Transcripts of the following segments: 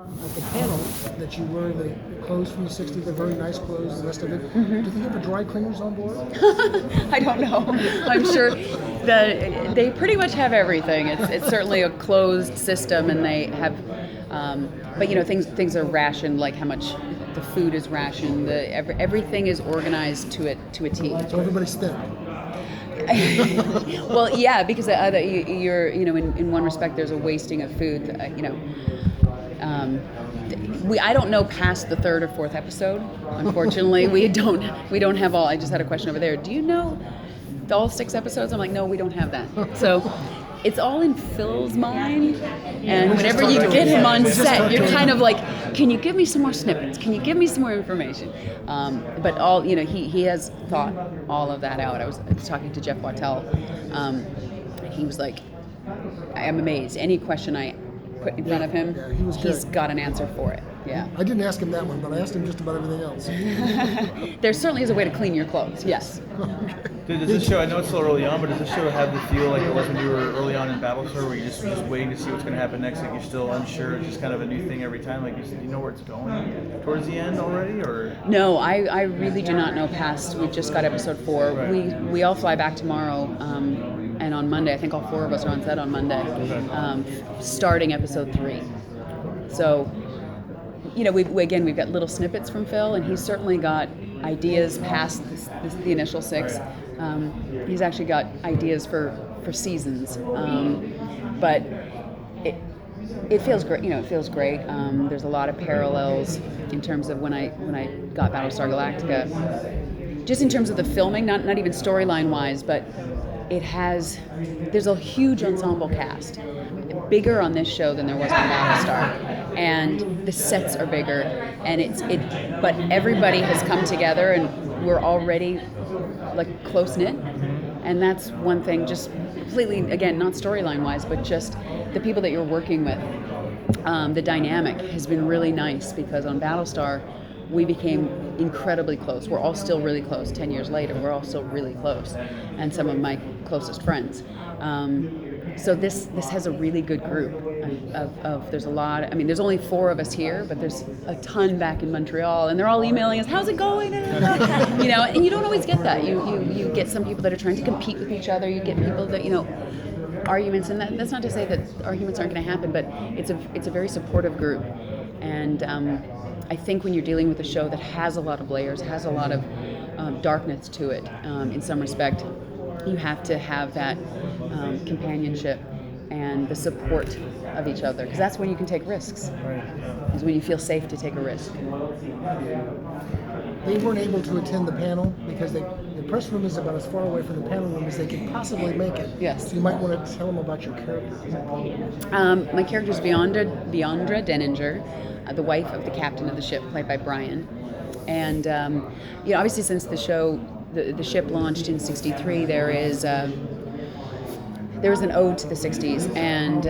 at the panel that you wear the clothes from the 60s, the very nice clothes, the rest of it. Do you think you have a dry cleaners on board? I don't know. I'm sure that they pretty much have everything. It's certainly a closed system, and they have, but things are rationed, like how much the food is rationed. Everything is organized to a T. So everybody's thin. Well, yeah, because you're in one respect there's a wasting of food. I don't know past the third or fourth episode. Unfortunately, we don't have all. I just had a question over there. Do you know all 6 episodes? I'm like, no, we don't have that. So it's all in Phil's mind, and whenever you get him on set, you're kind of like, can you give me some more snippets? Can you give me some more information? But all he has thought all of that out. I was talking to Jeff Wattel. He was like, I'm amazed. Any question I put in front of him, he's got an answer for it. Yeah. I didn't ask him that one, but I asked him just about everything else. There certainly is a way to clean your clothes. Yes. Does this show, I know it's still early on, but does this show have the feel like it was when you were early on in Battlestar, where you're just waiting to see what's going to happen next, like you're still unsure, it's just kind of a new thing every time, like you know where it's going towards the end already, or? No, I really do not know past. We just got episode 4. We all fly back tomorrow, and on Monday, I think all 4 of us are on set on Monday, starting episode 3. So, we've got little snippets from Phil, and he's certainly got ideas past the initial 6. He's actually got ideas for seasons, but it feels great. It feels great. There's a lot of parallels in terms of when I got Battlestar Galactica, just in terms of the filming, not even storyline wise, but there's a huge ensemble cast, bigger on this show than there was on Battlestar, and the sets are bigger, and but everybody has come together, and we're already like close knit, and that's one thing. Just completely, again, not storyline wise, but just the people that you're working with. The dynamic has been really nice, because on Battlestar we became incredibly close. We're all still really close. 10 years later, we're all still really close, and some of my closest friends. So this has a really good group of there's a lot. I mean, there's only 4 of us here, but there's a ton back in Montreal, and they're all emailing us, how's it going? And you don't always get that. You get some people that are trying to compete with each other. You get people that arguments, and that's not to say that arguments aren't going to happen, but it's a very supportive group, and I think when you're dealing with a show that has a lot of layers, has a lot of darkness to it, in some respect, you have to have that companionship and the support of each other, because that's when you can take risks. Right. Is when you feel safe to take a risk. They weren't able to attend the panel because the press room is about as far away from the panel room as they could possibly make it. Yes. So you might want to tell them about your character. My character is Beyondra Denninger, the wife of the captain of the ship, played by Brian. And obviously, since the show, the ship launched in '63, there is an ode to the '60s and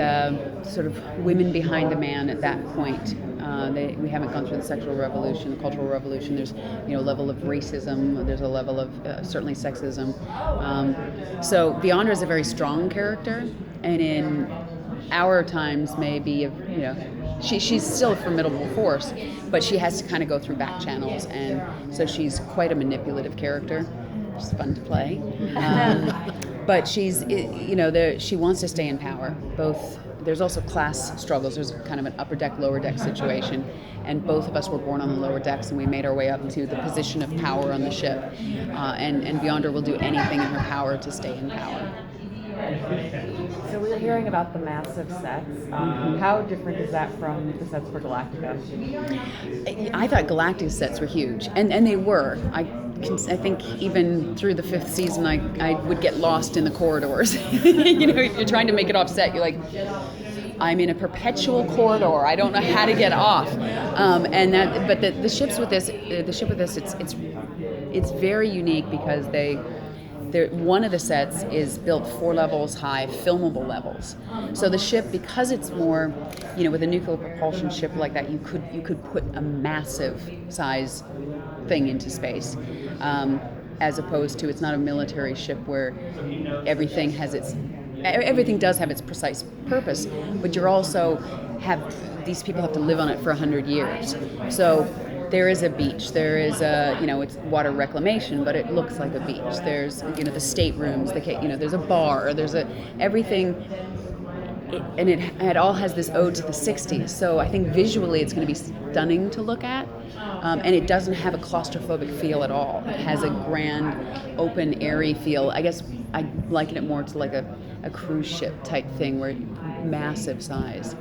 sort of women behind the man at that point. We haven't gone through the sexual revolution, the cultural revolution. There's a level of racism. There's a level of certainly sexism. So Beyondra is a very strong character, and in our times, maybe she's still a formidable force, but she has to kind of go through back channels, and so she's quite a manipulative character. It's fun to play. But she's, she wants to stay in power. There's also class struggles. There's kind of an upper deck, lower deck situation, and both of us were born on the lower decks, and we made our way up to the position of power on the ship. And Beyondra will do anything in her power to stay in power. So we were hearing about the massive sets. How different is that from the sets for Galactica? I thought Galactica's sets were huge, and they were. I think even through the 5th season, I would get lost in the corridors. You're trying to make it off set. You're like, I'm in a perpetual corridor. I don't know how to get off. But the ships with this, it's very unique because one of the sets is built 4 levels high, filmable levels. So the ship, because it's more, with a nuclear propulsion ship like that, you could put a massive size thing into space, as opposed to, it's not a military ship where everything does have its precise purpose, but you're also these people have to live on it for 100 years. So there is a beach, there is a, it's water reclamation, but it looks like a beach. There's, the staterooms, there's a bar, there's everything. And it all has this ode to the 60s. So I think visually it's going to be stunning to look at. And it doesn't have a claustrophobic feel at all. It has a grand, open, airy feel. I guess I liken it more to like a cruise ship type thing, where massive size.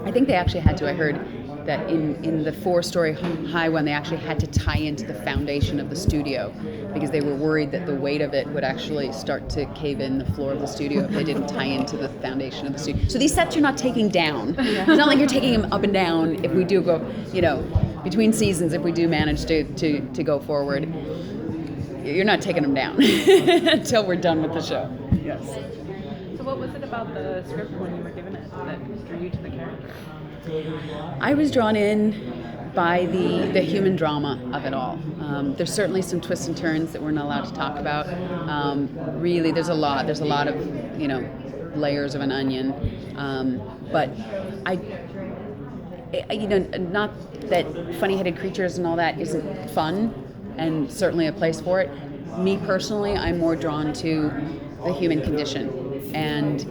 I think they actually had to, I heard that in the 4-story high one, they actually had to tie into the foundation of the studio because they were worried that the weight of it would actually start to cave in the floor of the studio if they didn't tie into the foundation of the studio. So these sets you're not taking down. It's not like you're taking them up and down if we do go, between seasons, if we do manage to go forward. You're not taking them down until we're done with the show. Yes. So what was it about the script when you were given it that drew you to the character? I was drawn in by the human drama of it all. There's certainly some twists and turns that we're not allowed to talk about. Really, there's a lot of, layers of an onion. But not that funny-headed creatures and all that isn't fun, and certainly a place for it. Me personally, I'm more drawn to the human condition and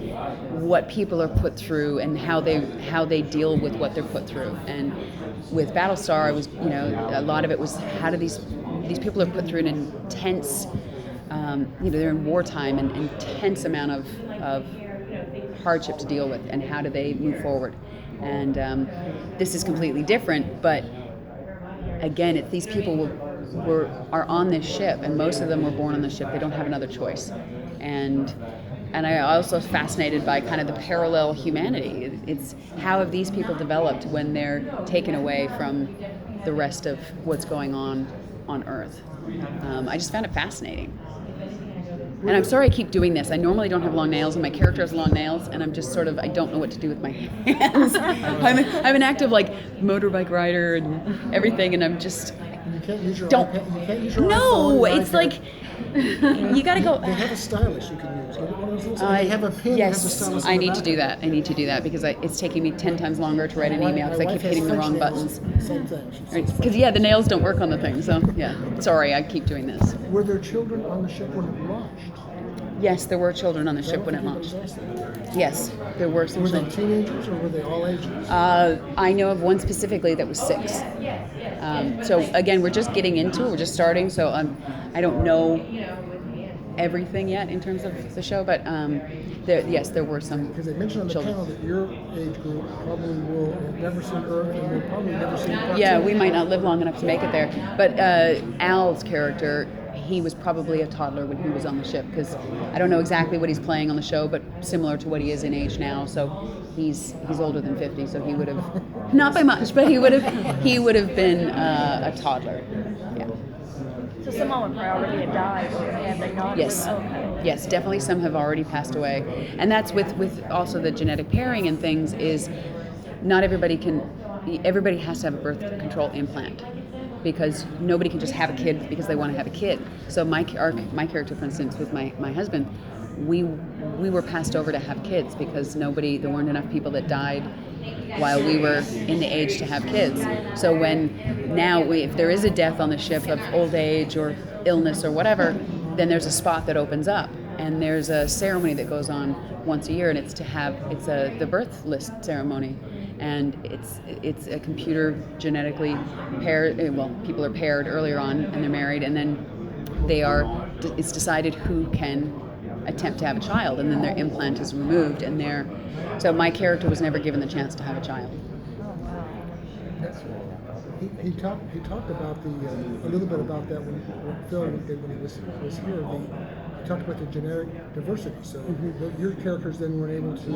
what people are put through and how they deal with what they're put through. And with Battlestar, I was, a lot of it was how do these people are put through an intense, they're in wartime, an intense amount of hardship to deal with, and how do they move forward. And this is completely different, but again, these people are on this ship, and most of them were born on the ship. They don't have another choice. And I also fascinated by kind of the parallel humanity. It's how have these people developed when they're taken away from the rest of what's going on Earth. I just found it fascinating. And I'm sorry I keep doing this. I normally don't have long nails, and my character has long nails, and I'm just sort of, I don't know what to do with my hands. I'm an active motorbike rider and everything, and I'm just... You can't use your don't. iPad, you can't use your No, iPhone, it's like you gotta go. They have a stylus you can use. Get one of those little, they have a pen. Yes, that has a stylus I on the need to back. do that. I need to do that because it's taking me 10 times longer to write an email because I keep hitting the wrong buttons. Same thing. Because the nails don't work on the thing. So yeah, sorry, I keep doing this. Were there children on the ship when it launched? Yes, there were children on the ship when it launched. Yes, there were some Were they children. teenagers or were they all ages? I know of one specifically that was 6. So again, we're just getting into it. We're just starting. So I don't know everything yet in terms of the show, but there were some Because they mentioned on the children. panel that your age group probably will have never seen Earth and will probably never see Part Yeah, 2. we might not live long enough to make it there. But Al's character, he was probably a toddler when he was on the ship, because I don't know exactly what he's playing on the show, but similar to what he is in age now. So he's older than 50, so he would have, not by much, but he would have been a toddler. Yeah. So someone would probably have died, or had they not? Yes. Okay. Yes, definitely some have already passed away. And that's with also the genetic pairing and things, is not everybody has to have a birth control implant, because nobody can just have a kid because they want to have a kid. So my character, for instance, with my husband, we were passed over to have kids because there weren't enough people that died while we were in the age to have kids. So if there is a death on the ship of old age or illness or whatever, then there's a spot that opens up, and there's a ceremony that goes on once a year, and it's the birth list ceremony. And it's a computer genetically paired. Well, people are paired earlier on, and they're married, and then it's decided who can attempt to have a child, and then their implant is removed, and so my character was never given the chance to have a child. He talked about a little bit about that when Phil did when he was here. He talked about the genetic diversity. So your characters then weren't able to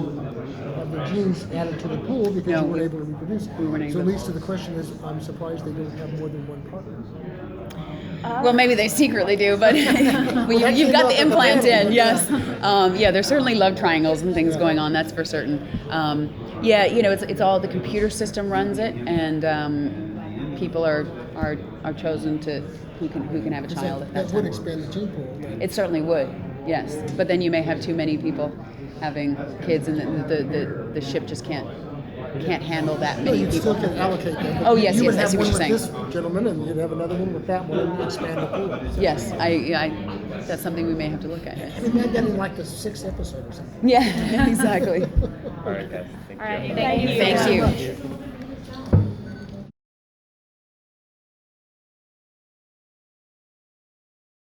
have their genes added to the pool because you weren't able to reproduce. We weren't able. So it leads to the question is, I'm surprised they didn't have more than one partner. Well, maybe they secretly do, but you've got the implant in, yes. There's certainly love triangles and things going on, that's for certain. It's all the computer system runs it, and people are chosen to who can have a child at that That would time. expand the gene pool. It certainly would, yes. But then you may have too many people having kids, and the ship just can't handle that No, many you people. still can allocate them. but Oh, yes, you yes, would I have see what one you're with saying. this gentleman, and you'd have another one with that one, and expand the pool. Yes, that's something we may have to look at. I mean, that in like the 6th episode or something. Yeah, exactly. All right, guys. Thank All right, you. thank you. Thank you. Much.